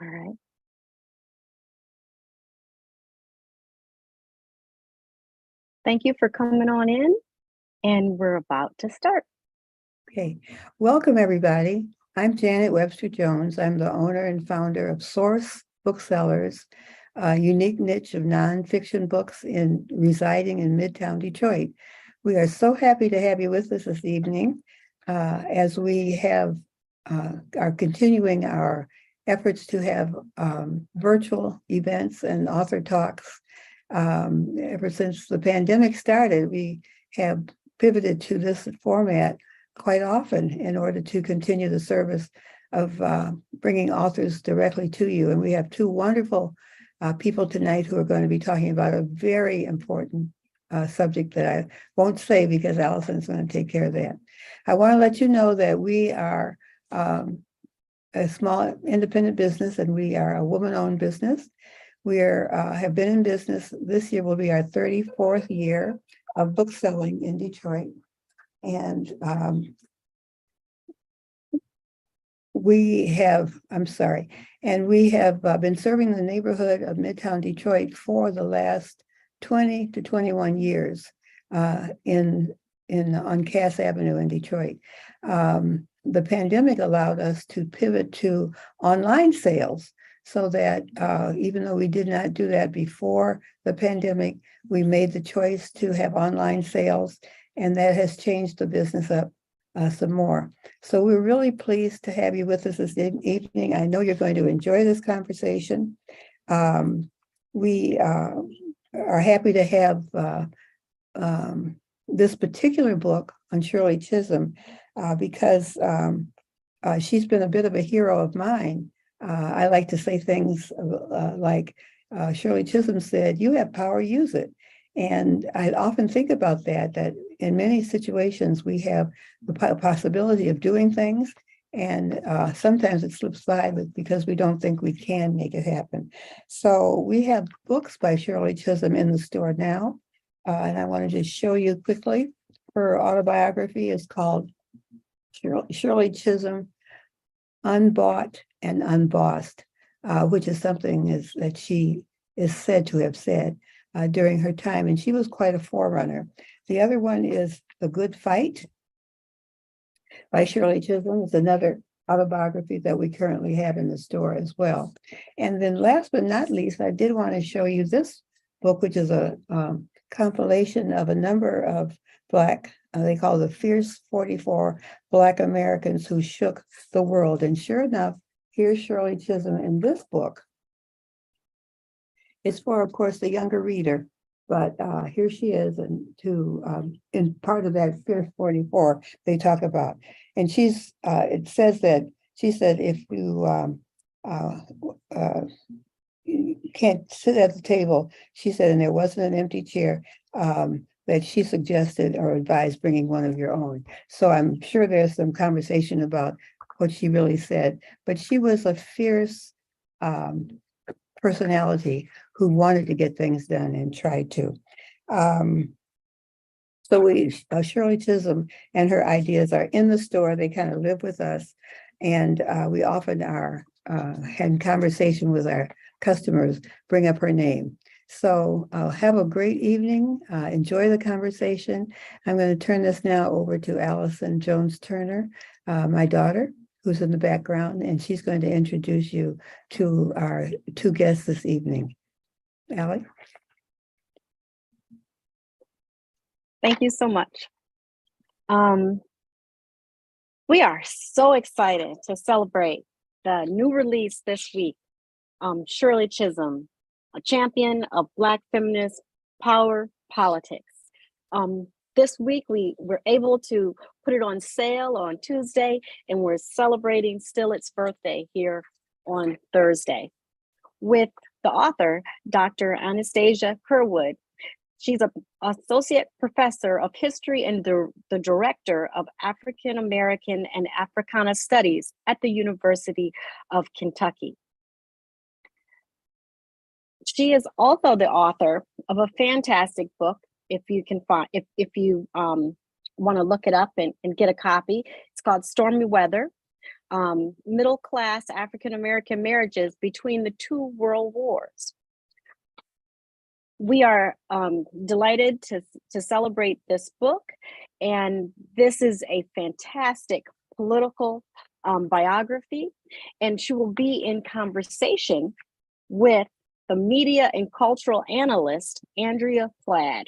All right. Thank you for coming on in, and we're about to start. Okay, welcome everybody. I'm Janet Webster Jones. I'm the owner and founder of Source Booksellers, a unique niche of nonfiction books residing in Midtown Detroit. We are so happy to have you with us this evening as we are continuing our efforts to have virtual events and author talks. Ever since the pandemic started, we have pivoted to this format quite often in order to continue the service of bringing authors directly to you. And we have two wonderful people tonight who are going to be talking about a very important subject that I won't say because Allison's going to take care of that. I want to let you know that we are a small independent business, and we are a woman-owned business. We have been in business. This year will be our 34th year of bookselling in Detroit. And we have been serving the neighborhood of Midtown Detroit for the last 20 to 21 years on Cass Avenue in Detroit. The pandemic allowed us to pivot to online sales, so that even though we did not do that before the pandemic, we made the choice to have online sales, and that has changed the business up some more. So we're really pleased to have you with us this evening. I know you're going to enjoy this conversation. We are happy to have this particular book on Shirley Chisholm because she's been a bit of a hero of mine. I like to say things like Shirley Chisholm said, "You have power, use it." And I often think about that in many situations we have the possibility of doing things, and sometimes it slips by because we don't think we can make it happen. So we have books by Shirley Chisholm in the store now, and I want to just show you quickly. Her autobiography is called Shirley Chisholm, Unbought and Unbossed, which is something that she is said to have said during her time, and she was quite a forerunner. The other one is The Good Fight by Shirley Chisholm. It's another autobiography that we currently have in the store as well. And then last but not least, I did want to show you this book, which is a compilation of a number of Black, they call the Fierce 44 Black Americans who shook the world. And sure enough, here's Shirley Chisholm in this book. It's for, of course, the younger reader, but here she is, and in part of that Fierce 44 they talk about. And it says that she said, if you can't sit at the table, she said, and there wasn't an empty chair, that she suggested or advised bringing one of your own. So I'm sure there's some conversation about what she really said, but she was a fierce personality who wanted to get things done and tried to. So Shirley Chisholm and her ideas are in the store. They kind of live with us, and we often are having conversation with our customers, bring up her name. So have a great evening. Enjoy the conversation. I'm going to turn this now over to Allison Jones Turner, my daughter, who's in the background, and she's going to introduce you to our two guests this evening. Allie? Thank you so much. We are so excited to celebrate the new release this week, Shirley Chisholm, a champion of Black feminist power politics. This week, we were able to put it on sale on Tuesday, and we're celebrating still its birthday here on Thursday with the author, Dr. Anastasia Curwood. She's an associate professor of history and the director of African American and Africana Studies at the University of Kentucky. She is also the author of a fantastic book. If you can find, if you want to look it up and get a copy, it's called Stormy Weather: middle-class African-American marriages between the two world wars. We are delighted to celebrate this book, and this is a fantastic political biography, and she will be in conversation with the media and cultural analyst, Andrea Plaid.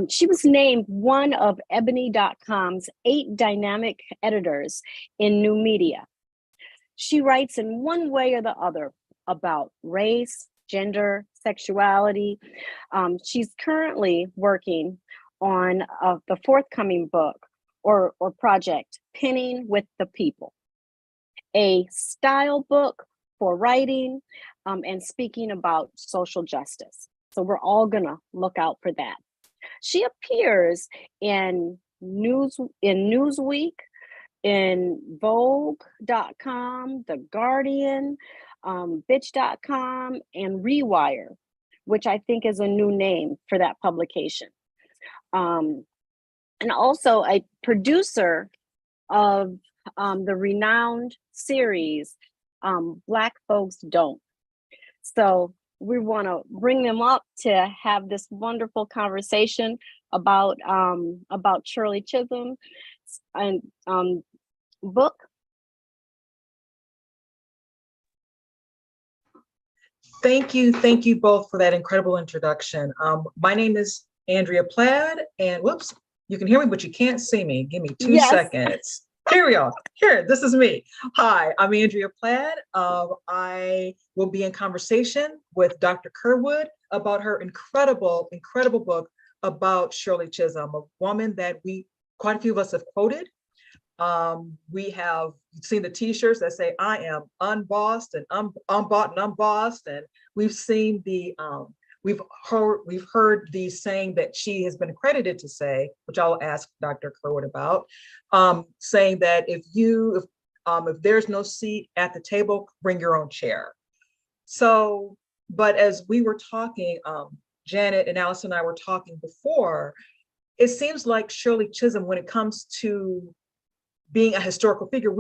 She was named one of Ebony.com's 8 dynamic editors in new media. She writes in one way or the other about race, gender, sexuality. She's currently working on the forthcoming book or project, Pinning with the People, a style book for writing and speaking about social justice. So we're all gonna look out for that. She appears in Newsweek, in Vogue.com, The Guardian, Bitch.com, and Rewire, which I think is a new name for that publication. And also a producer of the renowned series, Black Folks Don't. So we want to bring them up to have this wonderful conversation about Shirley Chisholm and book. Thank you both for that incredible introduction. My name is Andrea Plaid, and whoops, you can hear me, but you can't see me. Give me 2 seconds. Here we are. Here, this is me. Hi, I'm Andrea Plaid. I will be in conversation with Dr. Kerwood about her incredible book about Shirley Chisholm, a woman that quite a few of us have quoted. We have seen the t-shirts that say, I am unbossed and unbought and unbossed. And we've seen we've heard the saying that she has been credited to say, which I'll ask Dr. Kerwood about, saying that if there's no seat at the table, bring your own chair. So, but as we were talking, Janet and Alice and I were talking before, it seems like Shirley Chisholm, when it comes to being a historical figure,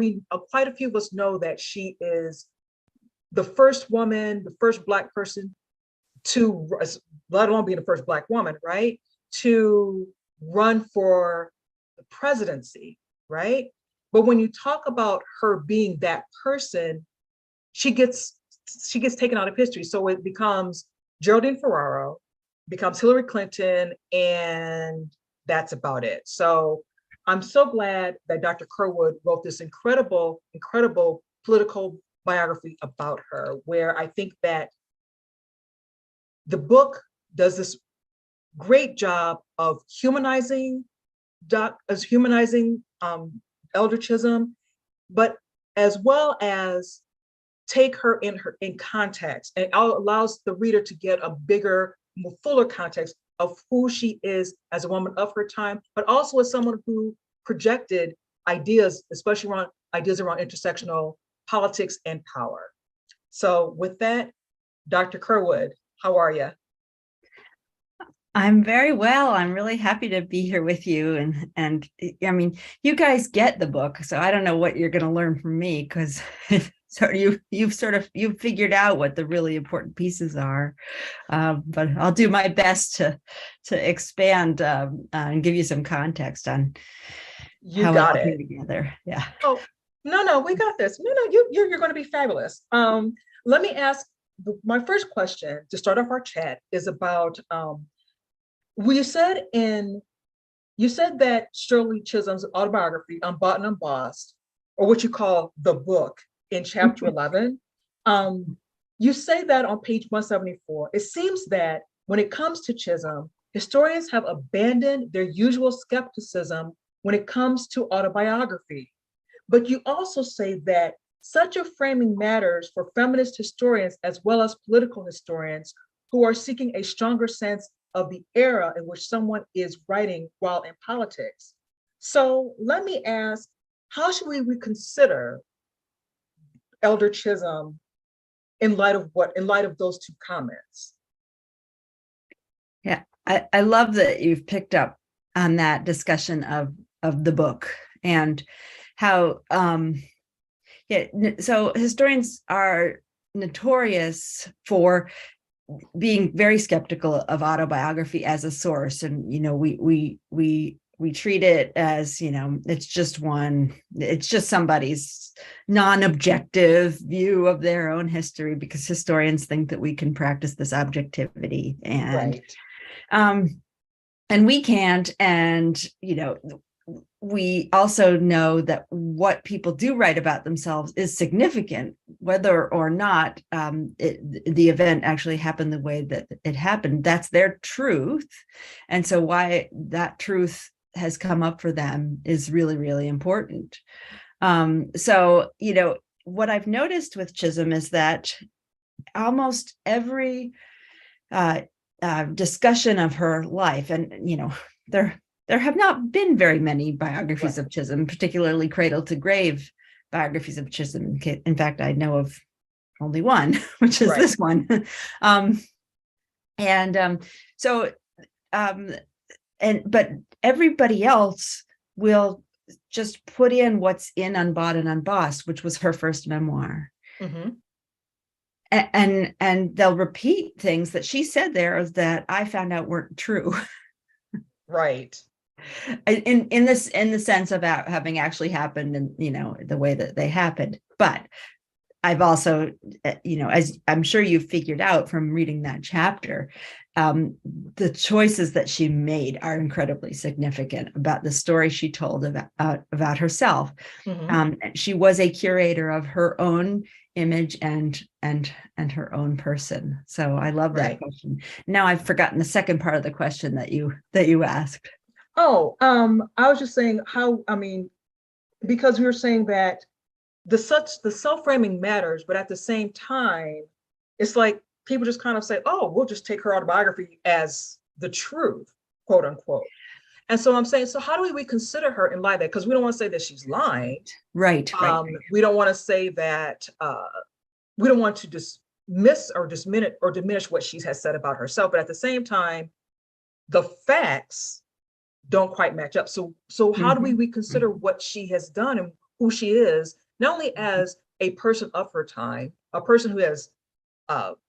quite a few of us know that she is the first woman, the first Black person to, let alone being the first Black woman, right, to run for the presidency, right? But when you talk about her being that person, she gets taken out of history. So it becomes Geraldine Ferraro, becomes Hillary Clinton, and that's about it. So I'm so glad that Dr. Kerwood wrote this incredible political biography about her, where I think that the book does this great job of humanizing Elder Chisholm, but as well as take her in context, and allows the reader to get a bigger, more fuller context of who she is as a woman of her time, but also as someone who projected ideas, especially around intersectional politics and power. So with that, Dr. Kerwood, how are you? I'm very well. I'm really happy to be here with you. And I mean, you guys get the book, so I don't know what you're going to learn from me, because so you've figured out what the really important pieces are. But I'll do my best to expand and give you some context on how got it together. Yeah. Oh, no, we got this. No, you're going to be fabulous. Let me ask, my first question to start off our chat is about, you said that Shirley Chisholm's autobiography, Unbought and Unbossed, or what you call the book, in chapter 11, you say that on page 174, it seems that when it comes to Chisholm, historians have abandoned their usual skepticism when it comes to autobiography. But you also say that such a framing matters for feminist historians as well as political historians who are seeking a stronger sense of the era in which someone is writing while in politics. So let me ask, how should we reconsider Elder Chisholm in light of those two comments? Yeah, I love that you've picked up on that discussion of the book, and how Yeah. So historians are notorious for being very skeptical of autobiography as a source, and we treat it as, it's just somebody's non-objective view of their own history, because historians think that we can practice this objectivity, and we can't. And we also know that what people do write about themselves is significant, whether or not the event actually happened the way that it happened. That's their truth. And so why that truth has come up for them is really, really important. So, what I've noticed with Chisholm is that almost every discussion of her life, and, there have not been very many biographies of Chisholm, particularly cradle to grave biographies of Chisholm. In fact, I know of only one, which is this one. But everybody else will just put in what's in Unbought and Unbossed, which was her first memoir. Mm-hmm. And they'll repeat things that she said there that I found out weren't true. Right. In the sense of having actually happened, and the way that they happened. But I've also, as I'm sure you've figured out from reading that chapter, the choices that she made are incredibly significant about the story she told about herself. Mm-hmm. She was a curator of her own image and her own person. So I love that question. Now I've forgotten the second part of the question that you asked. Oh, I was just saying because we were saying that the self-framing matters, but at the same time, it's like people just kind of say, oh, we'll just take her autobiography as the truth, quote unquote. And so I'm saying, so how do we reconsider her in light of that? Because we don't want to say that she's lying. Right. We don't want to say that, we don't want to dismiss or diminish what she has said about herself. But at the same time, the facts don't quite match up. So how do we reconsider what she has done and who she is, not only as a person of her time, a person who has,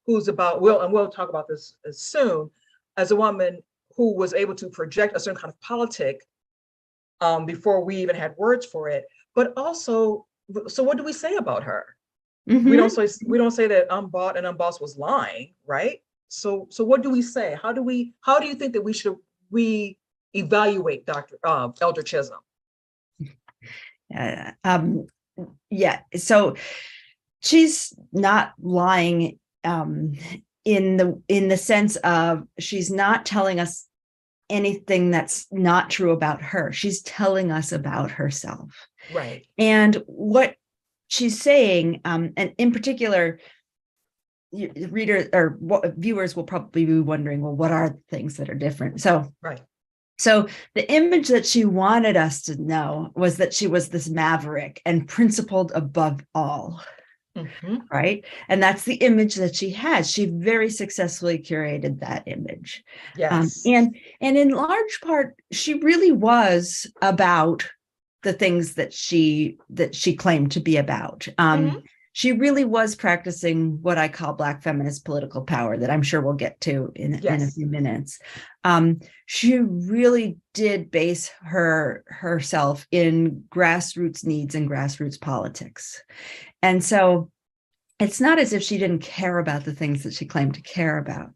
who's about, and we'll talk about this soon, as a woman who was able to project a certain kind of politic before we even had words for it. But also, so what do we say about her? Mm-hmm. We don't say that Unbought and Unbossed was lying, right? So what do we say? How do you think that we should evaluate Elder Chisholm? So she's not lying in the sense of she's not telling us anything that's not true about her. She's telling us about herself. Right. And what she's saying, and in particular, readers or viewers will probably be wondering, well, what are the things that are different? So the image that she wanted us to know was that she was this maverick and principled above all. Mm-hmm. Right. And that's the image that she had. She very successfully curated that image. Yes. And in large part, she really was about the things that she claimed to be about. She really was practicing what I call Black feminist political power, that I'm sure we'll get to in a few minutes. She really did base herself in grassroots needs and grassroots politics. And so it's not as if she didn't care about the things that she claimed to care about.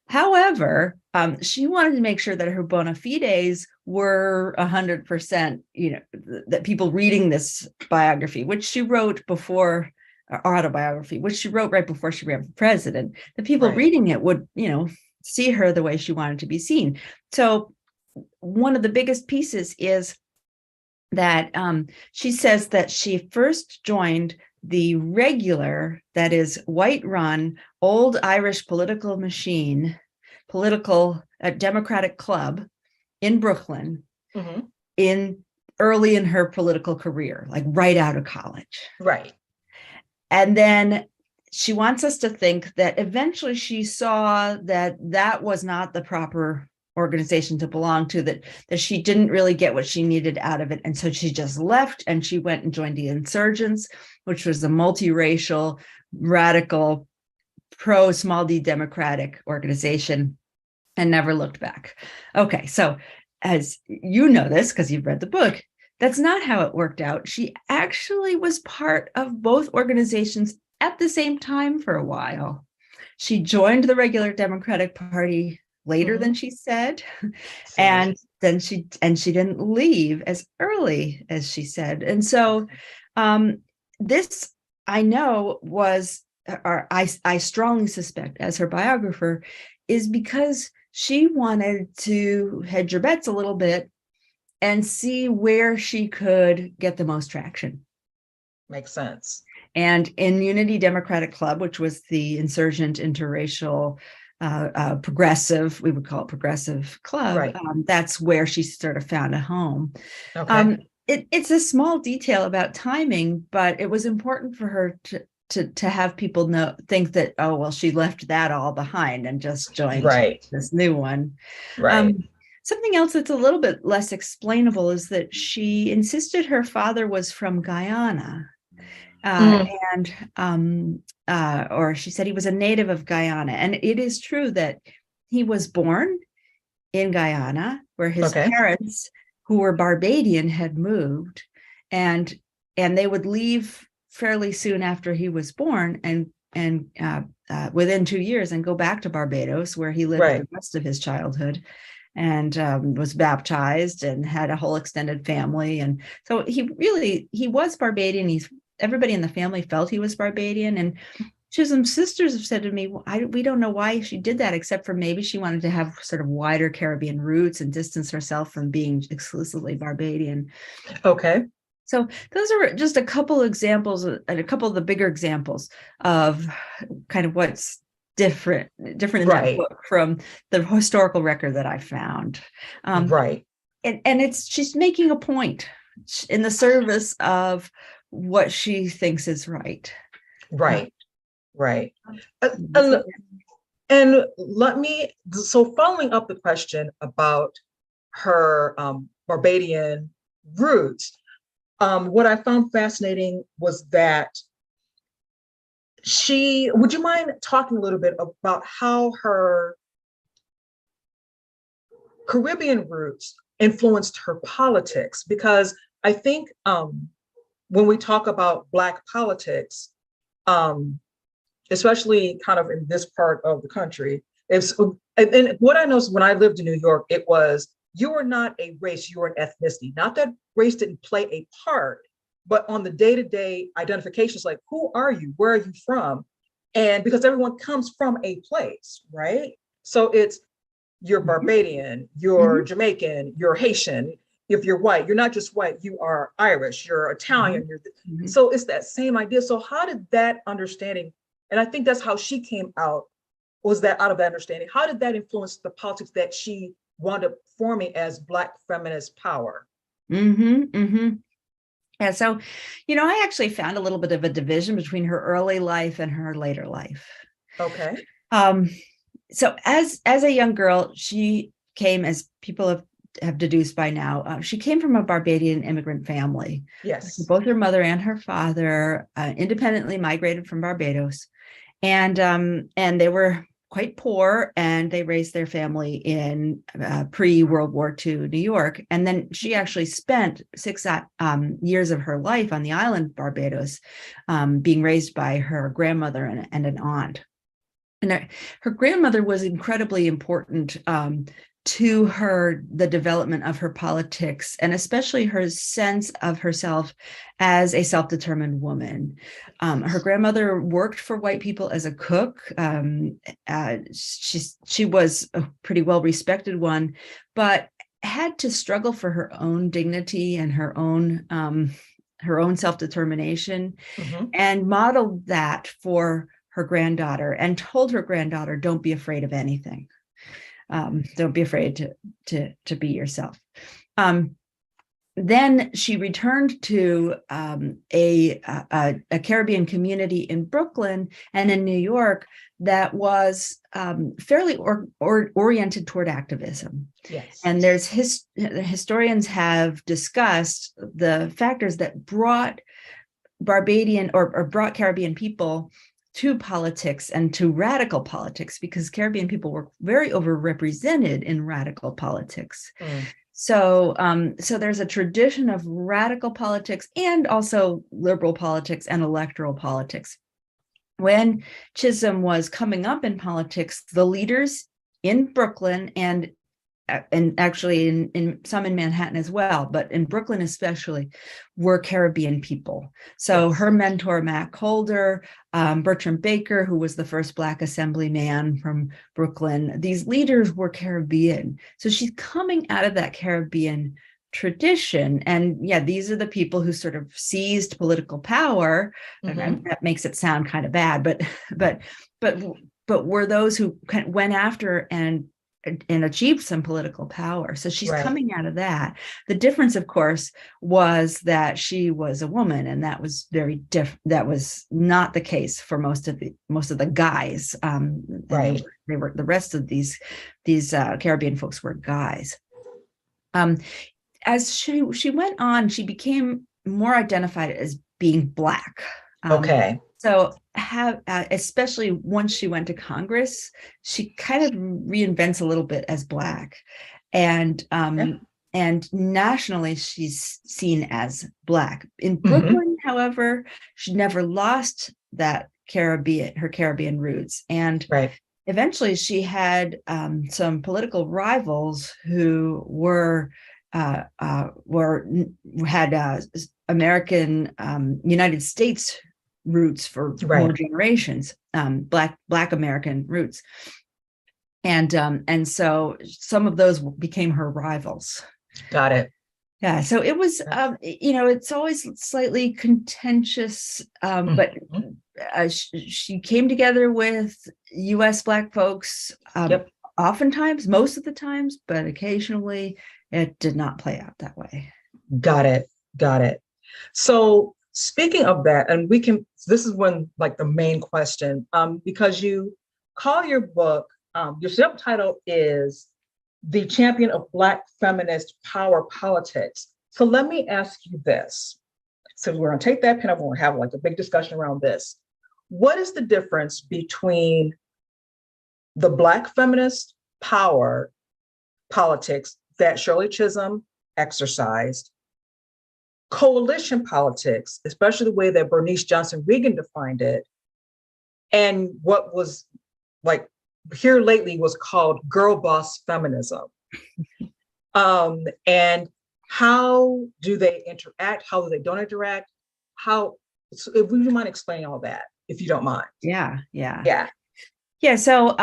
However, she wanted to make sure that her bona fides were 100%, that people reading this biography, which she wrote before, autobiography, which she wrote right before she ran for president, the people reading it would, see her the way she wanted to be seen. So one of the biggest pieces is that she says that she first joined the regular, that is white-run, old Irish political machine, Democratic club in Brooklyn, early in her political career, like right out of college. Right. And then she wants us to think that eventually she saw that that was not the proper organization to belong to, that she didn't really get what she needed out of it. And so she just left and she went and joined the Insurgents, which was a multiracial, radical, pro small d democratic organization, and never looked back. Okay, so as you know this, because you've read the book, that's not how it worked out. She actually was part of both organizations at the same time for a while. She joined the regular Democratic Party later than she said, and then she didn't leave as early as she said. And so this, I know, was, or I strongly suspect, as her biographer, is because she wanted to hedge her bets a little bit and see where she could get the most traction. Makes sense. And in Unity Democratic Club, which was the insurgent interracial progressive, we would call it progressive club, Right. That's where she sort of found a home. Okay. It's a small detail about timing, but it was important for her to have people think that, oh, well, she left that all behind and just joined this new one. Right. Something else that's a little bit less explainable is that she insisted her father was from Guyana. Or she said he was a native of Guyana. And it is true that he was born in Guyana, where his parents, who were Barbadian, had moved, and they would leave fairly soon after he was born, and within 2 years, and go back to Barbados, where he lived the rest of his childhood, and was baptized and had a whole extended family. And so he was Barbadian. Everybody in the family felt he was Barbadian. And Chisholm's sisters have said to me, we don't know why she did that, except for maybe she wanted to have sort of wider Caribbean roots and distance herself from being exclusively Barbadian. Okay. So those are just a couple examples, and a couple of the bigger examples of kind of what's different in that book from the historical record that I found. And she's making a point in the service of what she thinks is right. Right. And let me, so following up the question about her Barbadian roots, what I found fascinating was that would you mind talking a little bit about how her Caribbean roots influenced her politics? Because I think when we talk about Black politics, especially kind of in this part of the country, and what I noticed when I lived in New York, it was, you are not a race, you are an ethnicity. Not that race didn't play a part, but on the day-to-day identifications, like, who are you? Where are you from? And because everyone comes from a place, right? So it's, you're Barbadian, you're Jamaican, you're Haitian. If you're white, you're not just white, you are Irish, you're Italian. So it's that same idea. So how did that understanding, and I think that's how she came out, was that out of that understanding, how did that influence the politics that she wound up forming as Black feminist power? Yeah, so, I actually found a little bit of a division between her early life and her later life. Okay. So as a young girl, she came, as people have deduced by now, she came from a Barbadian immigrant family. Yes. Both her mother and her father independently migrated from Barbados, and they were quite poor, and they raised their family in pre-World War II New York. And then she actually spent 6 years of her life on the island Barbados, being raised by her grandmother and an aunt. And her grandmother was incredibly important to the development of her politics, and especially her sense of herself as a self-determined woman. Her grandmother worked for white people as a cook. She was a pretty well-respected one, but had to struggle for her own dignity and her own self-determination, and modeled that for her granddaughter, and told her granddaughter, don't be afraid of anything. Don't be afraid to be yourself. then she returned to a Caribbean community in Brooklyn and in New York that was fairly oriented toward activism. Yes. And there's historians have discussed the factors that brought Barbadian or brought Caribbean people to politics and to radical politics, because Caribbean people were very overrepresented in radical politics. So there's a tradition of radical politics and also liberal politics and electoral politics. When Chisholm was coming up in politics, the leaders in Brooklyn and actually in some in Manhattan as well, but in Brooklyn especially, were Caribbean people. So her mentor, Mac Holder, Bertram Baker, who was the first Black assemblyman from Brooklyn, these leaders were Caribbean. So she's coming out of that Caribbean tradition. And yeah, these are the people who sort of seized political power. And that makes it sound kind of bad, but were those who kind of went after and achieved some political power. So she's coming out of that. The difference, of course, was that she was a woman, and that was very different. That was not the case for most of the guys. They were the rest of these Caribbean folks were guys. As she went on, she became more identified as being Black. So especially once she went to Congress, she kind of reinvents a little bit as Black, and nationally she's seen as Black. In Brooklyn, however, she never lost that her Caribbean roots, and eventually she had some political rivals who had American United States roots for more generations, Black American roots, and so some of those became her rivals. Got it. Yeah, so it was it's always slightly contentious, but she came together with U.S. Black folks, oftentimes, most of the times, but occasionally it did not play out that way. Got it. So speaking of that, and this is when like the main question, because you call your book, your subtitle is The Champion of Black Feminist Power Politics. So let me ask you this. So we're gonna take that pen up and we're gonna have like a big discussion around this. What is the difference between the Black feminist power politics that Shirley Chisholm exercised, coalition politics, especially the way that Bernice Johnson Reagan defined it, and what was like here lately was called girl boss feminism? And how do they interact? How do they don't interact? So if you mind explaining all that, if you don't mind. Yeah. So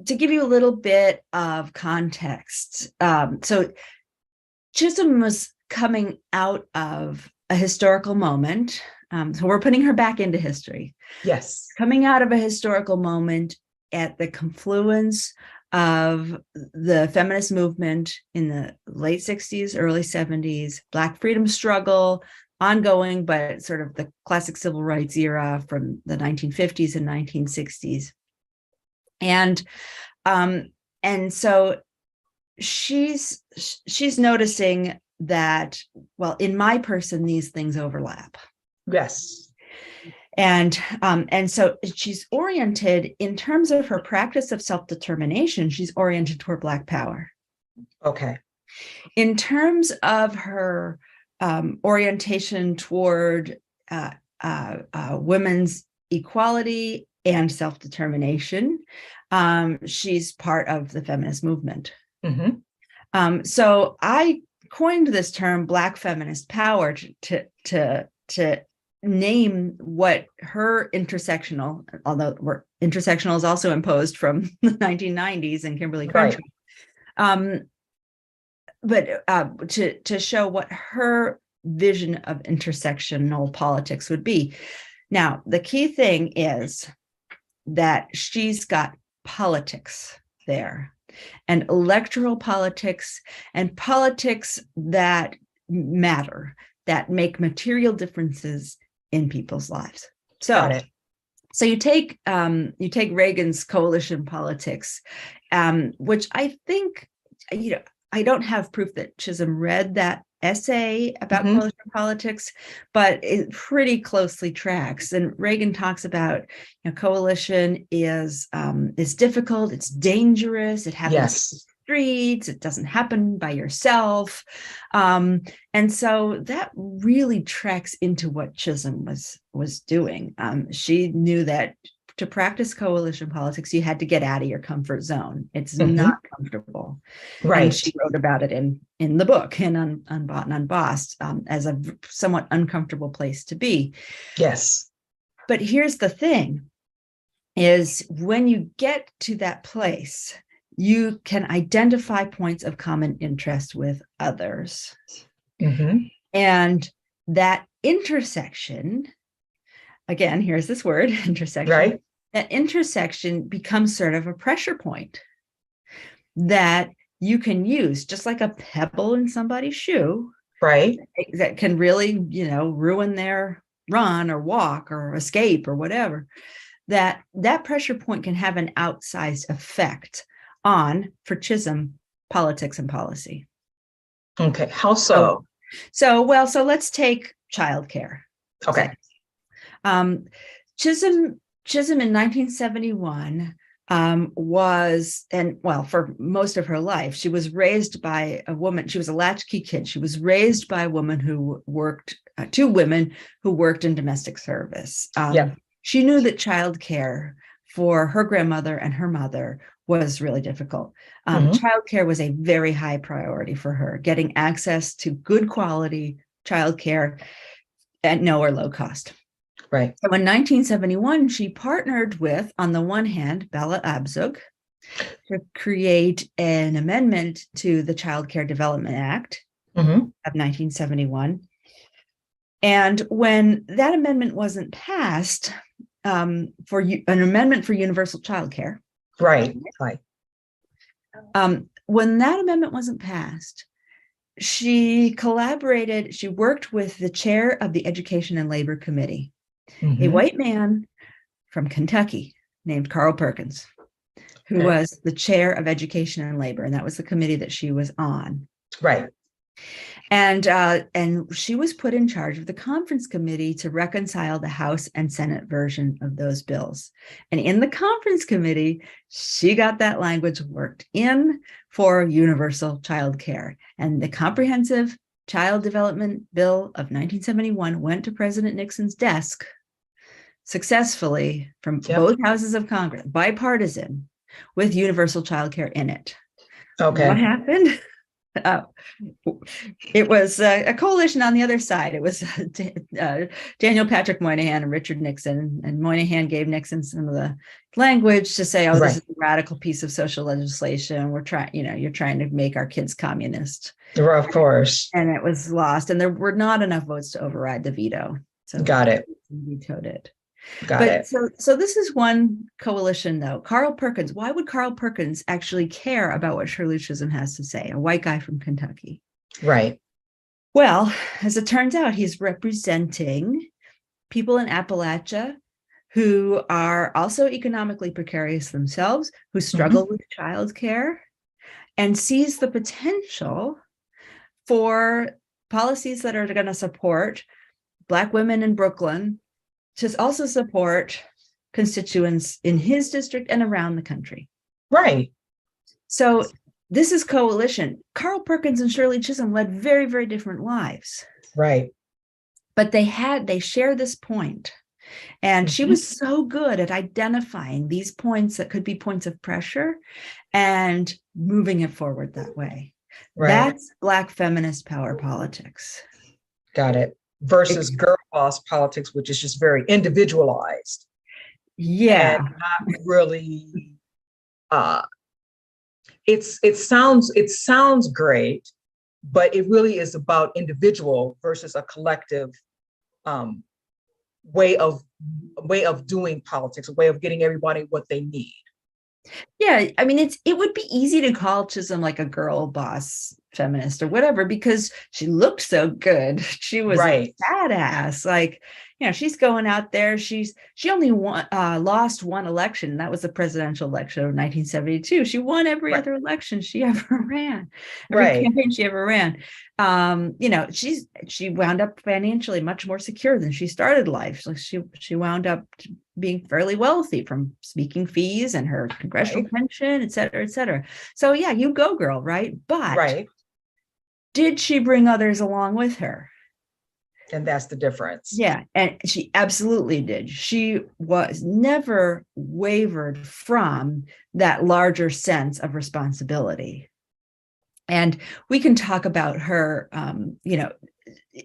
to give you a little bit of context, so Chisholm was coming out of a historical moment. So we're putting her back into history. Yes. Coming out of a historical moment at the confluence of the feminist movement in the late 60s, early 70s, Black freedom struggle, ongoing, but sort of the classic civil rights era from the 1950s and 1960s. And so she's noticing that, well, in my person, these things overlap. Yes. And so she's oriented in terms of her practice of self-determination, she's oriented toward Black power. Okay. In terms of her orientation toward women's equality and self-determination, she's part of the feminist movement. So I coined this term Black feminist power to name what her intersectional, although intersectional is also imposed from the 1990s and Kimberly Crenshaw, but to show what her vision of intersectional politics would be. Now, the key thing is that she's got politics there. and electoral politics and politics that matter, that make material differences in people's lives. Got it. So you take Reagan's coalition politics, which I think, I don't have proof that Chisholm read that essay about coalition politics, but it pretty closely tracks. And Reagan talks about, coalition is difficult, it's dangerous, it happens in the streets, it doesn't happen by yourself. And so that really tracks into what Chisholm was doing. She knew that to practice coalition politics, you had to get out of your comfort zone. It's not comfortable. Right. And she wrote about it in the book, in Unbought and Unbossed, as a somewhat uncomfortable place to be. Yes. But here's the thing, is when you get to that place, you can identify points of common interest with others. And that intersection, again, here's this word, intersection. Right. That intersection becomes sort of a pressure point that you can use, just like a pebble in somebody's shoe. Right. That can really, ruin their run or walk or escape or whatever. That pressure point can have an outsized effect on, for Chisholm, politics and policy. Okay. How so? So let's take childcare. Okay. Chisholm in 1971 for most of her life, she was raised by a woman. She was a latchkey kid. She was raised by a woman who worked, two women who worked in domestic service. She knew that childcare for her grandmother and her mother was really difficult. Childcare was a very high priority for her, getting access to good quality childcare at no or low cost. Right. So in 1971, she partnered with, on the one hand, Bella Abzug to create an amendment to the Child Care Development Act of 1971. And when that amendment wasn't passed, for an amendment for universal child care. Right. When that amendment wasn't passed, she worked with the chair of the Education and Labor Committee, a white man from Kentucky named Carl Perkins, who was the chair of Education and Labor, and that was the committee that she was on. Right. And she was put in charge of the conference committee to reconcile the House and Senate version of those bills. And in the conference committee, she got that language worked in for universal child care. And the Comprehensive Child Development Bill of 1971 went to President Nixon's desk successfully from both houses of Congress, bipartisan, with universal child care in it. Okay. What happened? It was a coalition on the other side. It was Daniel Patrick Moynihan and Richard Nixon, and Moynihan gave Nixon some of the language to say, this is a radical piece of social legislation. We're trying, you're trying to make our kids communist. Of course. And it was lost, and there were not enough votes to override the veto. So got it. Vetoed it. Got it. So this is one coalition, though. Carl Perkins. Why would Carl Perkins actually care about what Shirley Chisholm has to say? A white guy from Kentucky. Right. Well, as it turns out, he's representing people in Appalachia who are also economically precarious themselves, who struggle with childcare, and sees the potential for policies that are going to support Black women in Brooklyn, to also support constituents in his district and around the country. Right. So this is coalition. Carl Perkins and Shirley Chisholm led very, very different lives. Right. But they share this point. And she was so good at identifying these points that could be points of pressure and moving it forward that way. Right. That's Black feminist power politics. Got it. Versus girl boss politics, which is just very individualized. Yeah. And not really, it sounds great, but it really is about individual versus a collective way of doing politics, a way of getting everybody what they need. Yeah, I mean, it would be easy to call Chisholm like a girl boss feminist or whatever because she looked so good. She was Right. a badass. Like, she's going out there. She only lost one election. And that was the presidential election of 1972. She won every Right. other election she ever ran, every Right. campaign she ever ran. She wound up financially much more secure than she started life. So she wound up being fairly wealthy from speaking fees and her congressional pension, et cetera, et cetera. So yeah, you go, girl, right? But did she bring others along with her? And that's the difference. Yeah, and she absolutely did. She was never wavered from that larger sense of responsibility. And we can talk about her, on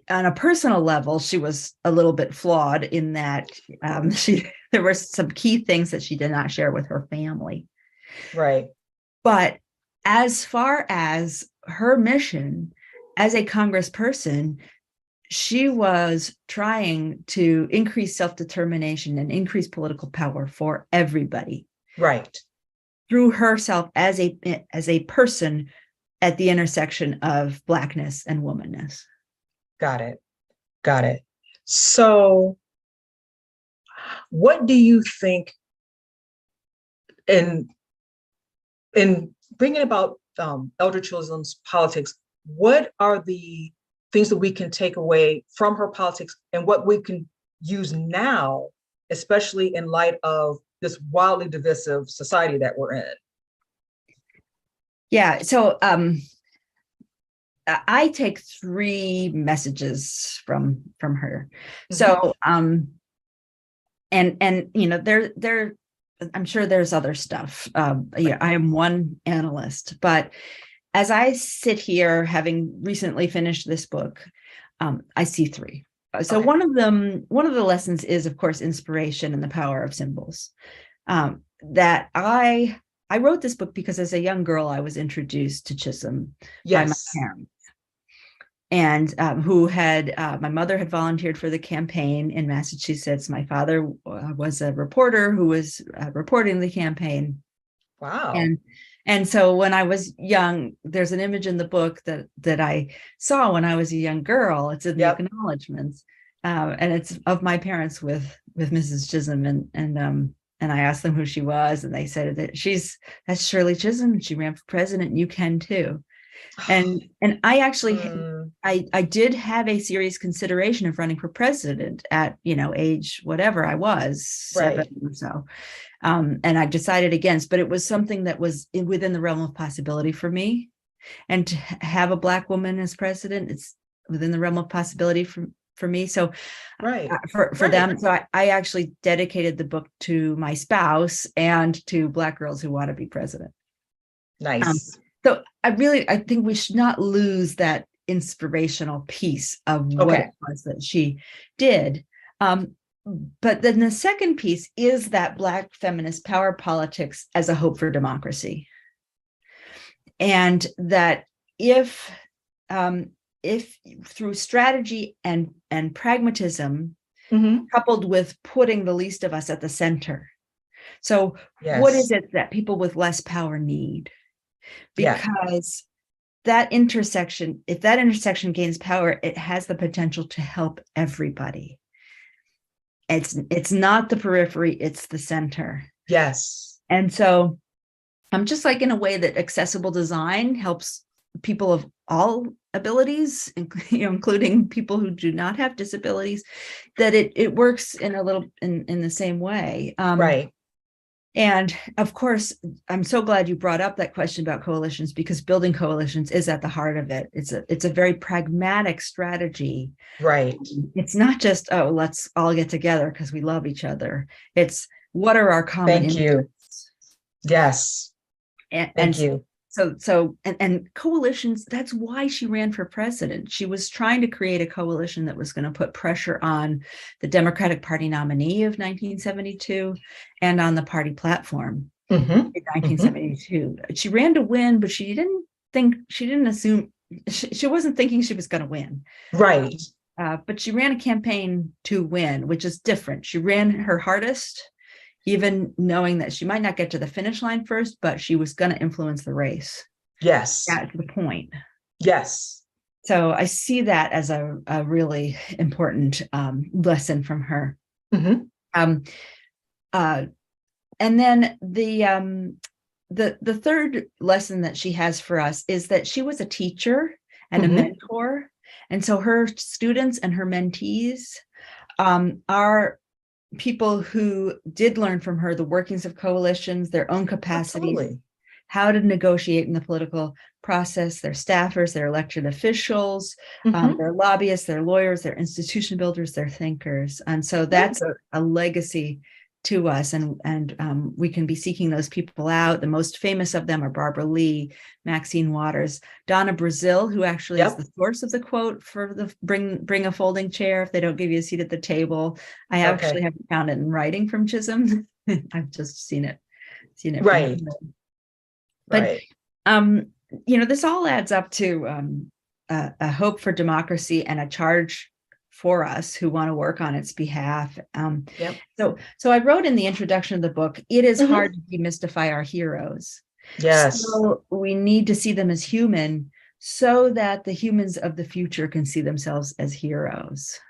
a personal level, she was a little bit flawed in that there were some key things that she did not share with her family. Right. But as far as her mission as a congressperson, she was trying to increase self-determination and increase political power for everybody. Right. Through herself as a person at the intersection of Blackness and womanness. Got it. So what do you think in bringing about Elder Chisholm's politics, what are the things that we can take away from her politics and what we can use now, especially in light of this wildly divisive society that we're in? Yeah, so I take 3 messages from her. Mm-hmm. So there I'm sure there's other stuff. I am one analyst, but as I sit here, having recently finished this book, I see 3. So one of the lessons is, of course, inspiration and the power of symbols. That I wrote this book because as a young girl, I was introduced to Chisholm by my parents. And my mother had volunteered for the campaign in Massachusetts. My father was a reporter who was reporting the campaign. Wow. And so when I was young, there's an image in the book that I saw when I was a young girl. It's in the acknowledgments, and it's of my parents with Mrs. Chisholm, and I asked them who she was, and they said that that's Shirley Chisholm, and she ran for president, and you can too. And I actually I did have a serious consideration of running for president at age whatever I was, 7 or so. And I decided against, but it was something that was within the realm of possibility for me. And to have a Black woman as president, it's within the realm of possibility for me. So for them, so I actually dedicated the book to my spouse and to Black girls who want to be president. Nice. So I think we should not lose that inspirational piece of what it was that she did. But then the second piece is that Black feminist power politics as a hope for democracy. And that if through strategy and pragmatism, coupled with putting the least of us at the center. So what is it that people with less power need? Because that intersection, if that intersection gains power, it has the potential to help everybody. It's not the periphery, it's the center. Yes. And so I'm just like in a way that accessible design helps people of all abilities, including people who do not have disabilities, that it works in the same way. And of course, I'm so glad you brought up that question about coalitions, because building coalitions is at the heart of it. It's a very pragmatic strategy. Right. It's not just, let's all get together because we love each other. It's what are our common interests? Thank you. Yes. Thank you. So coalitions, that's why she ran for president. She was trying to create a coalition that was going to put pressure on the Democratic Party nominee of 1972 and on the party platform in 1972. She ran to win, but she didn't assume, she wasn't thinking she was going to win. Right. But she ran a campaign to win, which is different. She ran her hardest. even knowing that she might not get to the finish line first, but she was going to influence the race. Yes. That's the point. Yes. So I see that as a really important lesson from her. Mhm. And then the third lesson that she has for us is that she was a teacher and a mentor. And so her students and her mentees are people who did learn from her the workings of coalitions, their own capacities, Absolutely. how to negotiate in the political process, their staffers, their elected officials, their lobbyists, their lawyers, their institution builders, their thinkers. And so that's a legacy to us, and we can be seeking those people out. The most famous of them are Barbara Lee, Maxine Waters, Donna Brazil, who actually is the source of the quote for the bring a folding chair if they don't give you a seat at the table. I actually haven't found it in writing from Chisholm. I've just seen it Right. But this all adds up to a hope for democracy and a charge for us who want to work on its behalf. So I wrote in the introduction of the book, it is hard to demystify our heroes. Yes. So we need to see them as human so that the humans of the future can see themselves as heroes.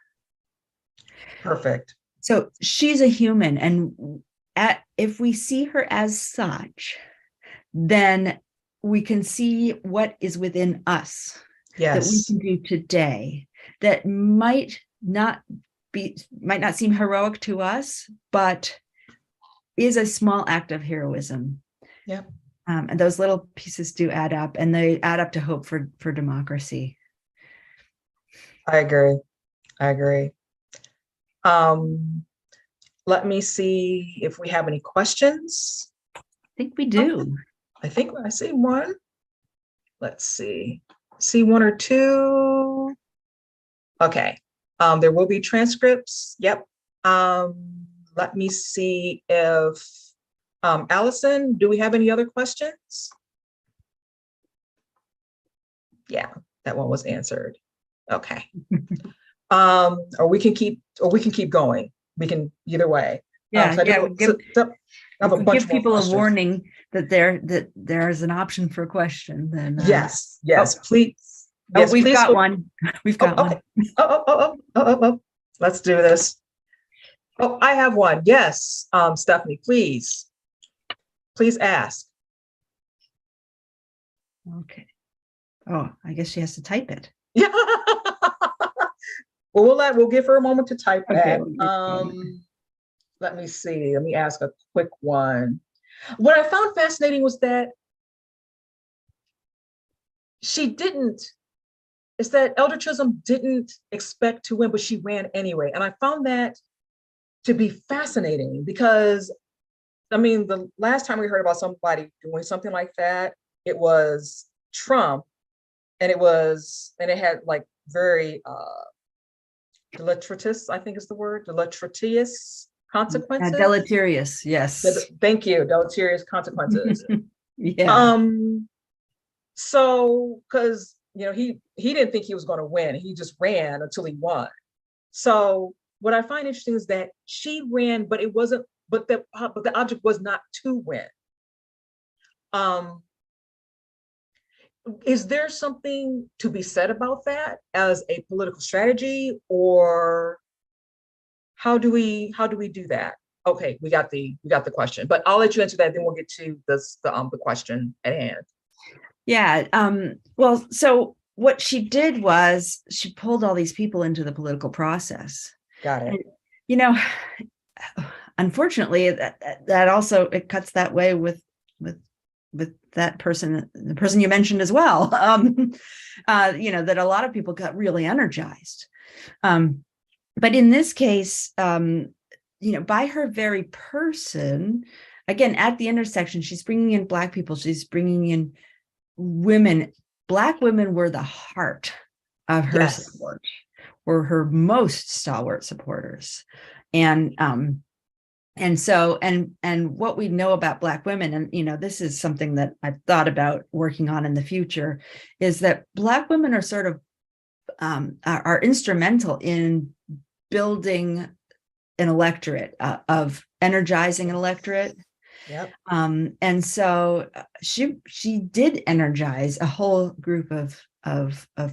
Perfect. So she's a human, and if we see her as such, then we can see what is within us that we can do today that might not seem heroic to us, but is a small act of heroism. And those little pieces do add up, and they add up to hope for democracy. I agree. Let me see if we have any questions. I think we do. I think I see one. Let's see. See one or two. Okay. There will be transcripts. Yep. Let me see if Allison, do we have any other questions? Yeah, that one was answered. Okay. Or we can keep going. We can either way. Give people a warning that there is an option for a question. Then yes, please. Yes, we've got one. We've got one. Oh. Let's do this. Oh, I have one. Yes, Stephanie, please ask. Okay. Oh, I guess she has to type it. Yeah. Well, we'll give her a moment to type that. Let me see. Let me ask a quick one. What I found fascinating was that Elder Chisholm didn't expect to win, but she ran anyway. And I found that to be fascinating because, I mean, the last time we heard about somebody doing something like that, it was Trump, and it had like very deleterious, I think is the word, deleterious consequences. Deleterious, yes. Thank you, deleterious consequences. Yeah. So, because he didn't think he was going to win, he just ran until he won. So, what I find interesting is that she ran, but it wasn't. But the object was not to win. Is there something to be said about that as a political strategy, or how do we do that? Okay, we got the question, but I'll let you answer that. Then we'll get to the question at hand. Yeah. Well, so what she did was she pulled all these people into the political process. Got it. And, unfortunately, that also it cuts that way with that person, the person you mentioned as well. That a lot of people got really energized. But in this case, by her very person, again, at the intersection, she's bringing in Black people, she's bringing in women. Black women were the heart of her support, were her most stalwart supporters. And what we know about Black women, and this is something that I've thought about working on in the future, is that Black women are sort of are instrumental in building an electorate, of energizing an electorate. Yep. And so she did energize a whole group of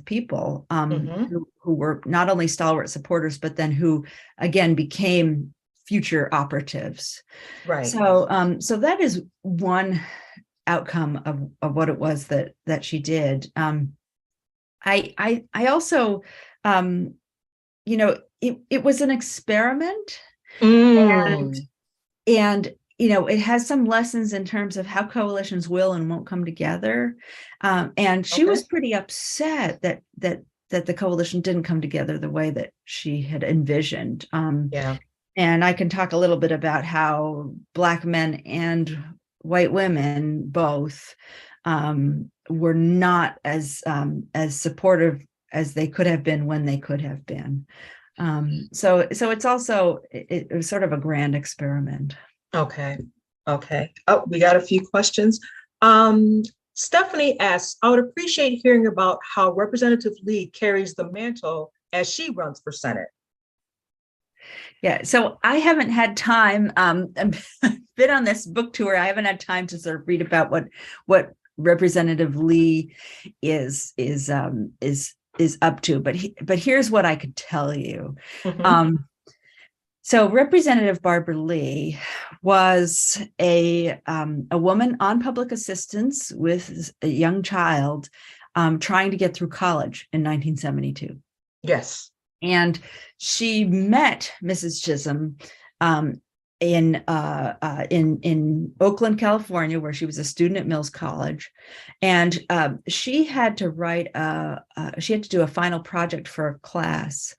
people who were not only stalwart supporters, but then who again became future operatives. Right. So that is one outcome of what it was that she did. I also, it was an experiment, and it has some lessons in terms of how coalitions will and won't come together. And she was pretty upset that the coalition didn't come together the way that she had envisioned. And I can talk a little bit about how Black men and white women both were not as supportive as they could have been when they could have been. So it's also it was sort of a grand experiment. Okay. Oh, we got a few questions. Stephanie asks, I would appreciate hearing about how Representative Lee carries the mantle as she runs for Senate. Yeah, so I haven't had time. I've been on this book tour. I haven't had time to sort of read about what Representative Lee is up to. But here's what I could tell you. So Representative Barbara Lee was a woman on public assistance with a young child, trying to get through college in 1972. Yes. And she met Mrs. Chisholm in Oakland, California, where she was a student at Mills College, and she had to do a final project for a class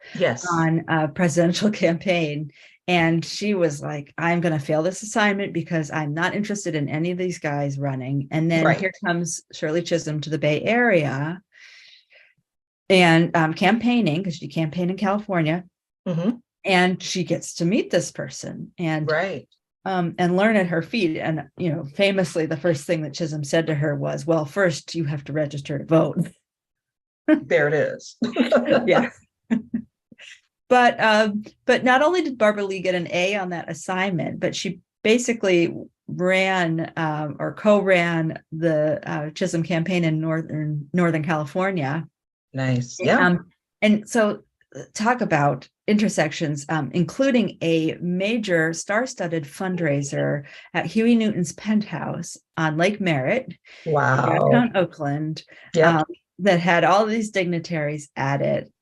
on a presidential campaign. And she was like, I'm going to fail this assignment because I'm not interested in any of these guys running. And then here comes Shirley Chisholm to the Bay Area and campaigning, because she campaigned in California. And she gets to meet this person and learn at her feet. And, famously, the first thing that Chisholm said to her was, well, first you have to register to vote. There it is. Yeah. But not only did Barbara Lee get an A on that assignment, but she basically ran or co-ran the Chisholm campaign in Northern California. Nice. Yeah. And so talk about intersections, including a major star-studded fundraiser at Huey Newton's penthouse on Lake Merritt, downtown Oakland, that had all these dignitaries at it,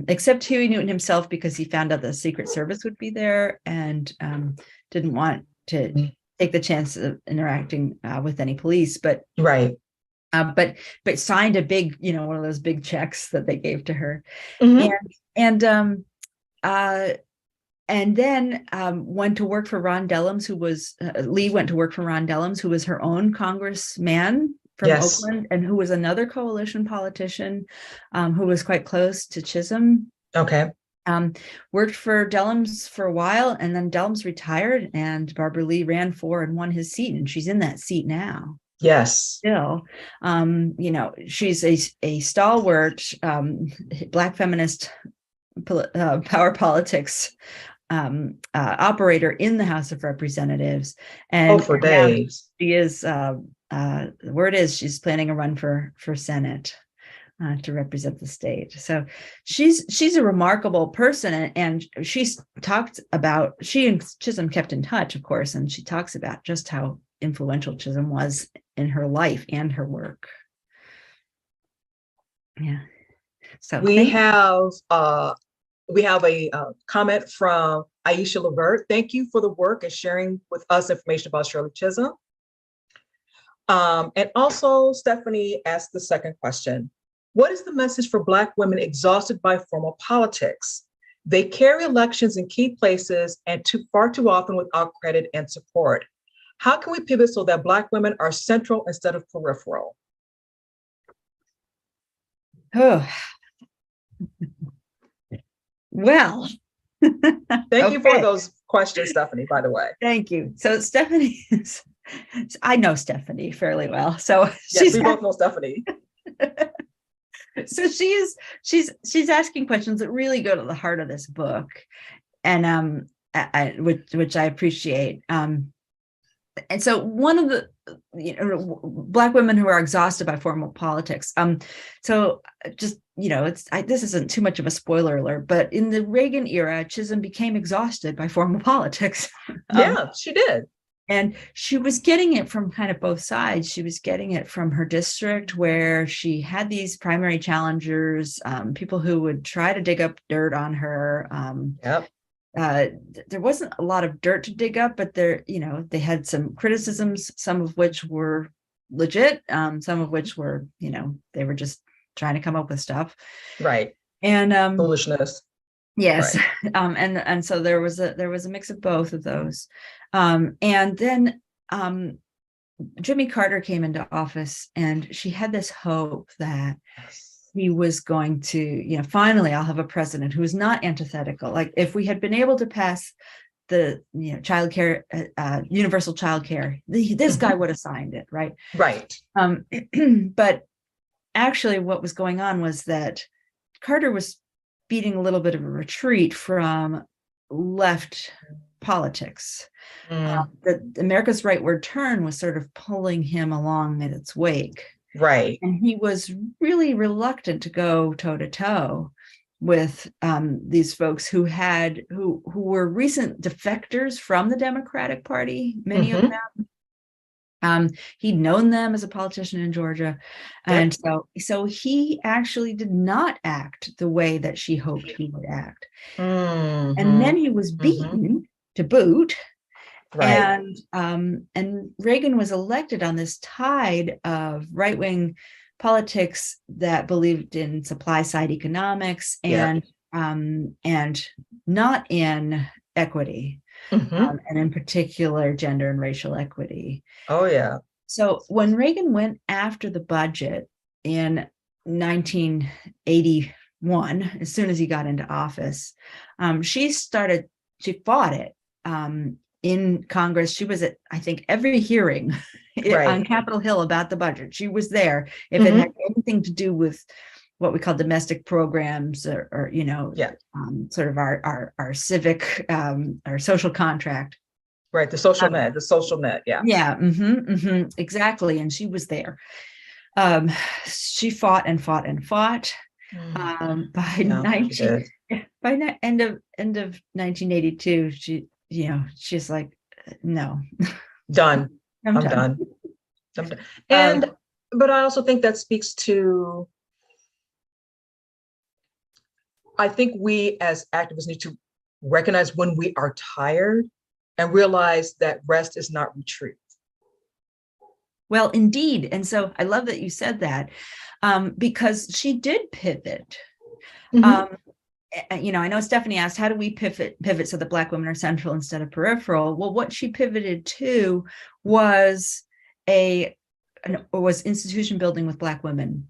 except Huey Newton himself, because he found out the Secret Service would be there and didn't want to take the chance of interacting with any police. But signed a big, one of those big checks that they gave to her, and then went to work for Ron Dellums, who was Lee went to work for Ron Dellums, who was her own congressman from Oakland, and who was another coalition politician who was quite close to Chisholm. Worked for Dellums for a while, and then Dellums retired, and Barbara Lee ran for and won his seat, and she's in that seat now. Still, she's a stalwart Black feminist power politics operator in the House of Representatives. And for days. She is, the word is she's planning a run for Senate to represent the state. So she's a remarkable person, and she's talked about, she and Chisholm kept in touch, of course, and she talks about just how influential Chisholm was in her life and her work. Yeah. So we have a comment from Aisha Levert. Thank you for the work and sharing with us information about Shirley Chisholm. And also Stephanie asked the second question. What is the message for Black women exhausted by formal politics? They carry elections in key places and far too often without credit and support. How can we pivot so that Black women are central instead of peripheral? Oh, well. Thank you for those questions, Stephanie, by the way. Thank you. So Stephanie, I know Stephanie fairly well. So yes, we both know Stephanie. So she's asking questions that really go to the heart of this book. And which I appreciate. And so one of the Black women who are exhausted by formal politics. So just this isn't too much of a spoiler alert, but in the Reagan era, Chisholm became exhausted by formal politics. Yeah, she did. And she was getting it from kind of both sides. She was getting it from her district, where she had these primary challengers, people who would try to dig up dirt on her. Yep. There wasn't a lot of dirt to dig up, but they had some criticisms, some of which were legit, some of which were, they were just trying to come up with stuff. Right. And foolishness. yes. Right. And so there was a mix of both of those. And then Jimmy Carter came into office, and she had this hope that he was going to, finally, I'll have a president who is not antithetical. Like, if we had been able to pass the, childcare, universal childcare, this guy would have signed it, right? Right. But actually, what was going on was that Carter was beating a little bit of a retreat from left politics. That America's rightward turn was sort of pulling him along in its wake. Right. And he was really reluctant to go toe to toe with these folks who were recent defectors from the Democratic Party, many of them. He'd known them as a politician in Georgia. And so he actually did not act the way that she hoped he would act. And then he was beaten to boot. Right. And Reagan was elected on this tide of right-wing politics that believed in supply side economics and not in equity, and in particular gender and racial equity. Oh yeah. So when Reagan went after the budget in 1981, as soon as he got into office, she fought it. In Congress. She was at, I think, every hearing on Capitol Hill about the budget. She was there. If it had anything to do with what we call domestic programs or sort of our civic, our social contract. Right. The social net. Yeah. Yeah. Exactly. And she was there. She fought and fought and fought. By end of 1982, she's like, no, done. I'm done. And but I also think that speaks to, I think we as activists need to recognize when we are tired and realize that rest is not retreat. Well, indeed. And so I love that you said that, because she did pivot. I know Stephanie asked, how do we pivot so that Black women are central instead of peripheral? Well, what she pivoted to was institution building with Black women.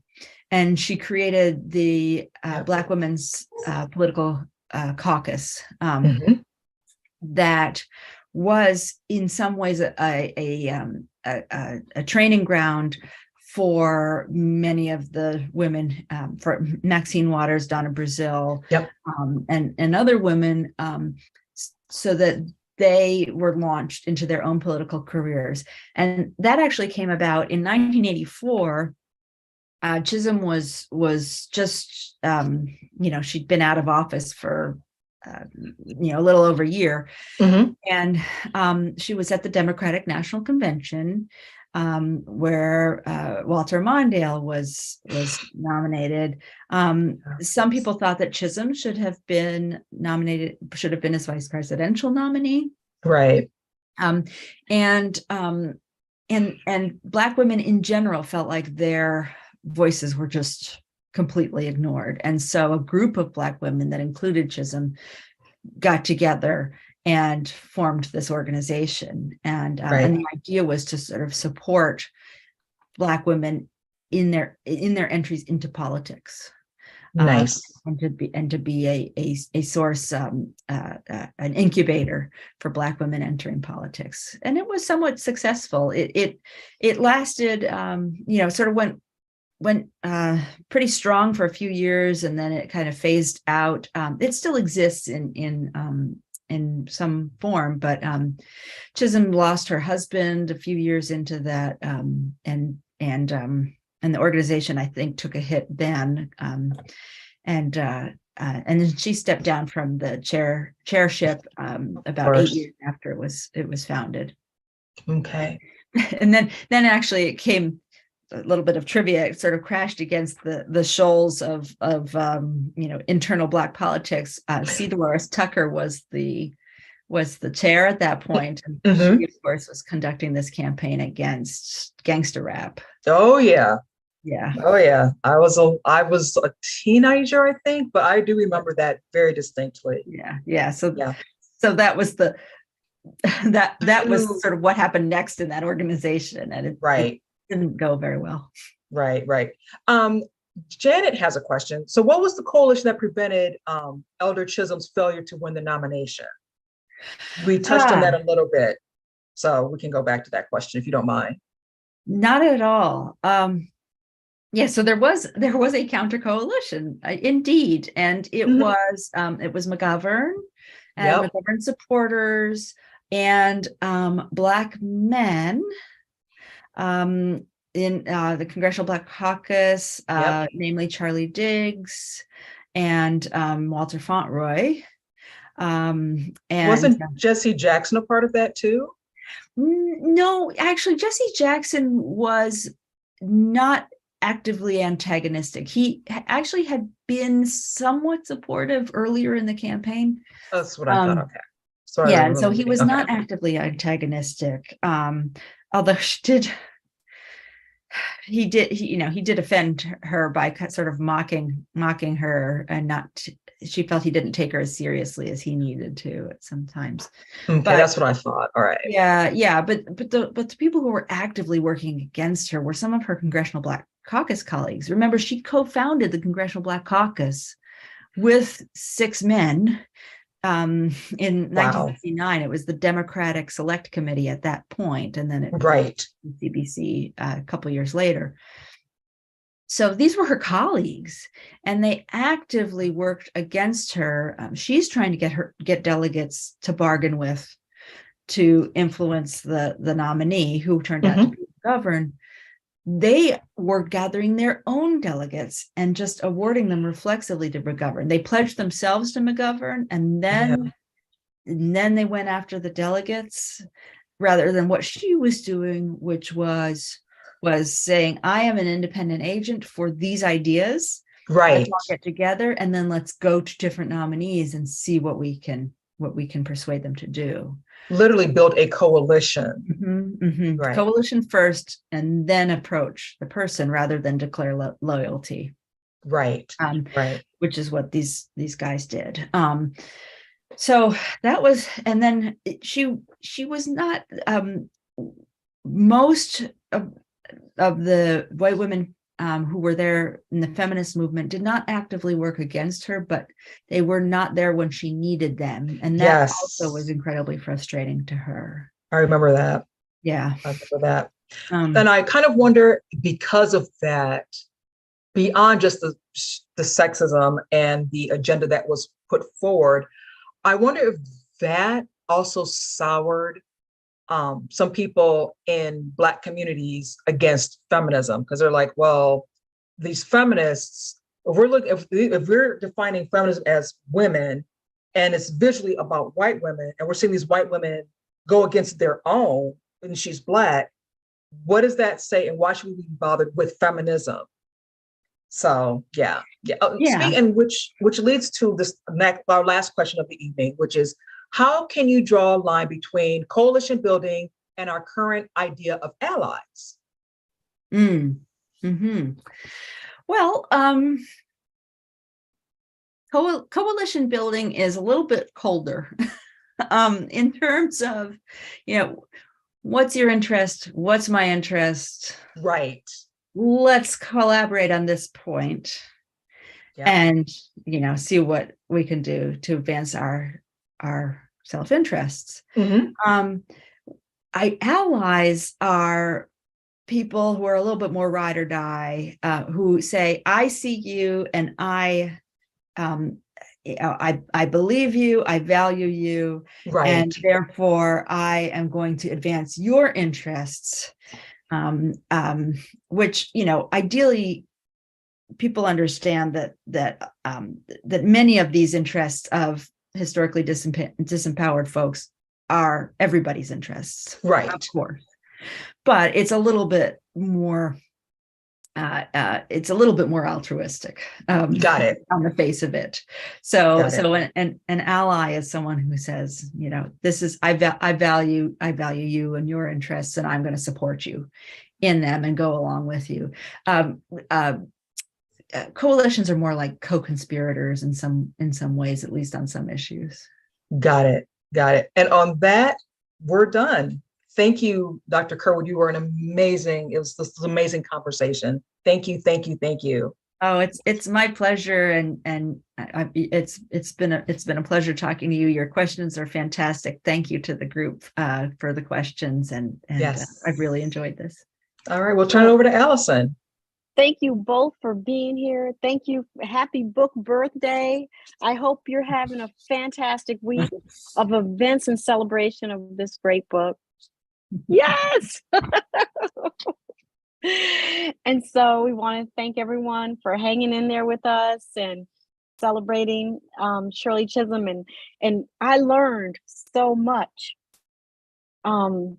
And she created the Black Women's Political Caucus that was in some ways a training ground for many of the women, for Maxine Waters, Donna Brazil, and other women, so that they were launched into their own political careers. And that actually came about in 1984. Chisholm was just, she'd been out of office for, a little over a year. And she was at the Democratic National Convention, where Walter Mondale was nominated. Some people thought that Chisholm should have been his vice presidential nominee. Right. And Black women in general felt like their voices were just completely ignored. And so a group of Black women that included Chisholm got together and formed this organization. And the idea was to sort of support Black women in their entries into politics. Nice. And to be a source, an incubator for Black women entering politics. And it was somewhat successful. It lasted, sort of went pretty strong for a few years, and then it kind of phased out. It still exists in in some form, but Chisholm lost her husband a few years into that, and the organization, I think, took a hit then, and then she stepped down from the chairship about 8 years after it was founded. Okay. And then actually it came a little bit of trivia. It sort of crashed against the shoals of internal Black politics. C. Dolores Tucker was the chair at that point, and she, of course, was conducting this campaign against gangster rap. Oh yeah. Yeah. Oh yeah. I was a teenager, I think, but I do remember that very distinctly. Yeah. So that was that was sort of what happened next in that organization, and it didn't go very well. Right. Janet has a question. So what was the coalition that prevented Elder Chisholm's failure to win the nomination? We touched on that a little bit, so we can go back to that question if you don't mind. Not at all. So there was a counter coalition, indeed, and it was McGovern and McGovern supporters and Black men in the Congressional Black Caucus, namely Charlie Diggs and Walter Fauntleroy. And wasn't Jesse Jackson a part of that too? No, actually, Jesse Jackson was not actively antagonistic. He actually had been somewhat supportive earlier in the campaign. That's what I thought. Okay. Sorry. Yeah, and so he was not actively antagonistic. Although he did offend her by sort of mocking her, and she felt he didn't take her as seriously as he needed to at sometimes. Okay, that's what I thought. All right. Yeah, but the people who were actively working against her were some of her Congressional Black Caucus colleagues. Remember, she co-founded the Congressional Black Caucus with 6 men in 1959. It was the Democratic Select Committee at that point, and then it CBC a couple years later. So these were her colleagues, and they actively worked against her. She's trying to get delegates to bargain with to influence the nominee, who turned out to be McGovern. They were gathering their own delegates and just awarding them reflexively to McGovern. They pledged themselves to McGovern, and then they went after the delegates rather than what she was doing, which was saying, I am an independent agent for these ideas. Right. Let's all get together, and then let's go to different nominees and see what we can persuade them to do. Literally build a coalition. Right. Coalition first, and then approach the person rather than declare loyalty. Right. Which is what these guys did. So that was, and then she was not, most of the white women who were there in the feminist movement did not actively work against her, but they were not there when she needed them. And that also was incredibly frustrating to her. I remember that. Yeah. I remember that. And I kind of wonder, because of that, beyond just the sexism and the agenda that was put forward, I wonder if that also soured some people in Black communities against feminism, because they're like, well, these feminists, if we're defining feminism as women, and it's visually about white women, and we're seeing these white women go against their own, and she's Black, what does that say, and why should we be bothered with feminism? So and which leads to our last question of the evening, which is, how can you draw a line between coalition building and our current idea of allies? Well, coalition building is a little bit colder in terms of, what's your interest? What's my interest? Right. Let's collaborate on this point and, see what we can do to advance our self-interests. Allies are people who are a little bit more ride or die, who say, I see you and I I believe you, I value you, Right. and therefore I am going to advance your interests, which, ideally people understand that many of these interests of historically disempowered folks are everybody's interests, Right. of course, but it's a little bit more altruistic, Got it. on the face of it. So Got it. an ally is someone who says, this is, I value you and your interests, and I'm going to support you in them and go along with you. Coalitions are more like co-conspirators in some ways, at least on some issues. Got it. Got it. And on that, we're done. Thank you, Dr. Kerwood. You were it was this amazing conversation. Thank you. Thank you. Thank you. Oh, it's my pleasure, and it's been a pleasure talking to you. Your questions are fantastic. Thank you to the group for the questions, and Yes. I've really enjoyed this. All right, we'll turn it over to Allison. Thank you both for being here. Thank you. Happy book birthday. I hope you're having a fantastic week of events and celebration of this great book. Yes. And so we want to thank everyone for hanging in there with us and celebrating Shirley Chisholm. And I learned so much. And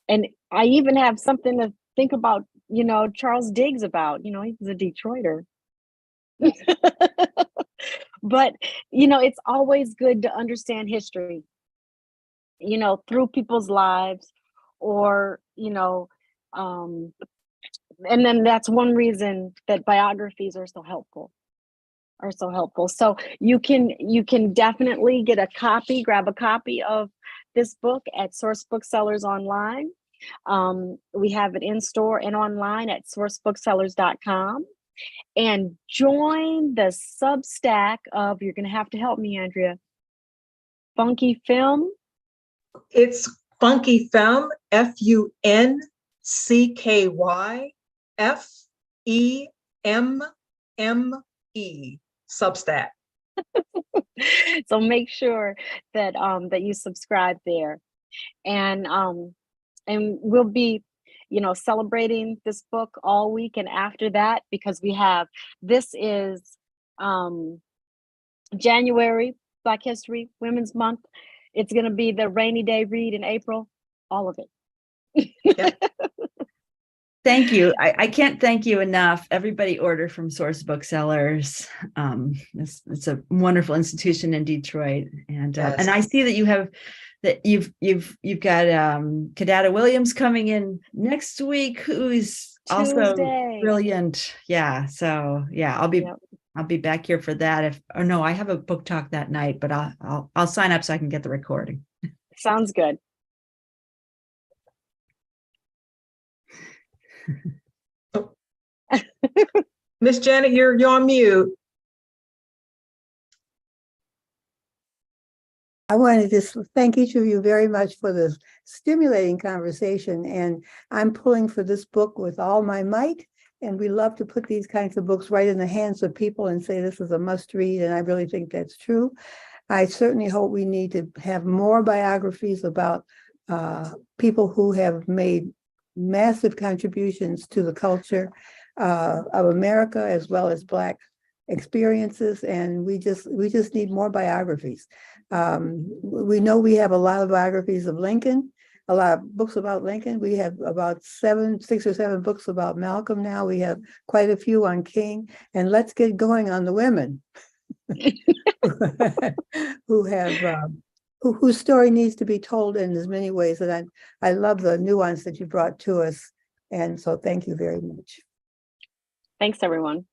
I even have something to think about, Charles Diggs about, he's a Detroiter. But, it's always good to understand history, through people's lives, or, and then that's one reason that biographies are so helpful. So you can definitely grab a copy of this book at Source Booksellers online. We have it in store and online at sourcebooksellers.com. And join the Substack of, you're going to have to help me, Andrea, Funky Film. It's Funky Femme, FUNCKY FEMME, Substack. So make sure that that you subscribe there, and we'll be celebrating this book all week and after that, because this is January, Black History, Women's Month. It's going to be the rainy day read in April, all of it. Yep. Thank you. I can't thank you enough. Everybody order from Source Booksellers. It's a wonderful institution in Detroit, and Yes. and I see that you've got Kadada Williams coming in next week, who's also Tuesday. brilliant. Yeah. So yeah, I'll be back here for that. I have a book talk that night, but I'll sign up so I can get the recording. Sounds good. Miss Janet, you're on mute. I wanted to thank each of you very much for this stimulating conversation, and I'm pulling for this book with all my might, and we love to put these kinds of books right in the hands of people and say this is a must read, and I really think that's true. I certainly hope we need to have more biographies about people who have made massive contributions to the culture of America, as well as Black experiences, and we just need more biographies. We know we have a lot of biographies of Lincoln, a lot of books about Lincoln. We have about 6 or 7 books about Malcolm now. We have quite a few on King, and let's get going on the women whose story needs to be told in as many ways. And I love the nuance that you brought to us, and so thank you very much. Thanks, everyone.